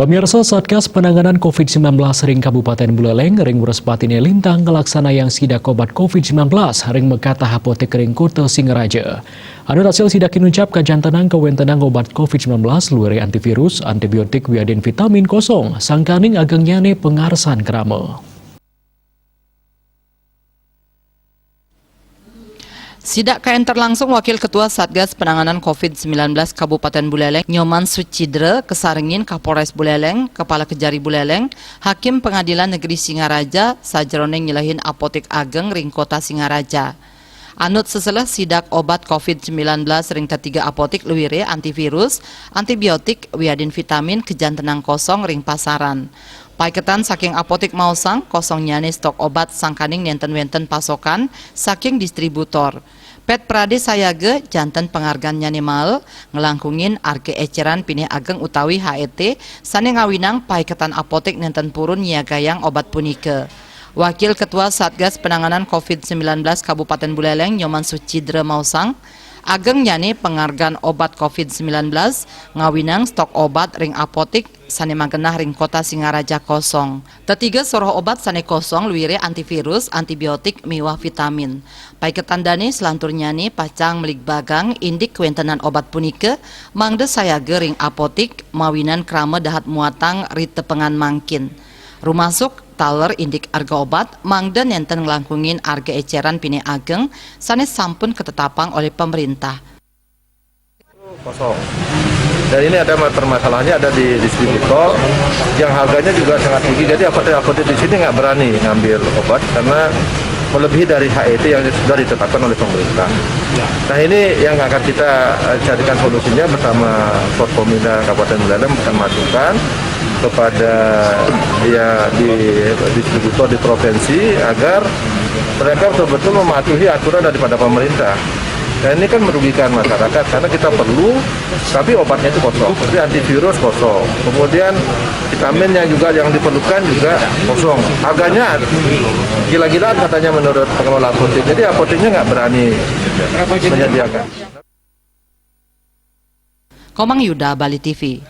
Pemirsa Satgas Penanganan COVID-19 ring Kabupaten Buleleng ring Murespatine Lintang ngelaksana yang sidak obat COVID-19 ring Mekata Apotek ring Kute Singaraja. Anu hasil sidak inucap kajan tenang kewentenang obat COVID-19 luare antivirus, antibiotik wiadin vitamin kosong, sangkaning ageng nyane pengarsan kerama. Sidak kaenter langsung Wakil Ketua Satgas Penanganan COVID-19 Kabupaten Buleleng, Nyoman Sucidre, kesarengin Kapolres Buleleng, Kepala Kejari Buleleng, Hakim Pengadilan Negeri Singaraja, sajeroneng nyelahin apotek ageng ring kota Singaraja. Anut seselah sidak obat COVID-19 ring ketiga apotek luwire antivirus, antibiotik, wiadin vitamin, kejan tenang kosong ring pasaran. Paiketan saking apotek mausang kosong nyane stok obat sangkaning nenten-wenten pasokan saking distributor. Pet Prade Sayage janten penghargaan nyane mal ngelangkungin arge eceran pinih ageng utawi HET sane ngawinang paiketan apotek nenten purun nyiagayang obat punike. Wakil Ketua Satgas Penanganan COVID-19 Kabupaten Buleleng Nyoman Sucidre mausang ageng nyane penghargaan obat COVID-19 ngawinang stok obat ring apotik sane magenah ring kota Singaraja kosong. Tetiga soroh obat sane kosong luwire antivirus, antibiotik, miwah vitamin. Paiketan dane selantur nyane pacang melik bagang indik kewentenan obat punike mangde sayage ring apotik mawinan krama dahat muatang rite pengan mangkin. Rumasuk taler indik arga obat mangde nenten ngelangkungin arga eceran pini ageng sanes sampun ketetapang oleh pemerintah. Kosong. Dan ini ada permasalahannya ada di distributor yang harganya juga sangat tinggi. Jadi apotek-apotek di sini nggak berani ngambil obat karena melebihi dari HET yang sudah ditetapkan oleh pemerintah. Nah ini yang akan kita carikan solusinya bersama Forkominda Kabupaten Buleleng akan masukan kepada ya di distributor di provinsi agar mereka betul-betul mematuhi aturan daripada pemerintah. Dan ini kan merugikan masyarakat karena kita perlu, tapi obatnya itu kosong. Jadi antivirus kosong, kemudian vitaminnya juga yang diperlukan juga kosong. Harganya gila-gilaan katanya menurut pengelola apotek. Jadi apoteknya nggak berani menyediakan. Komang Yuda, Bali TV.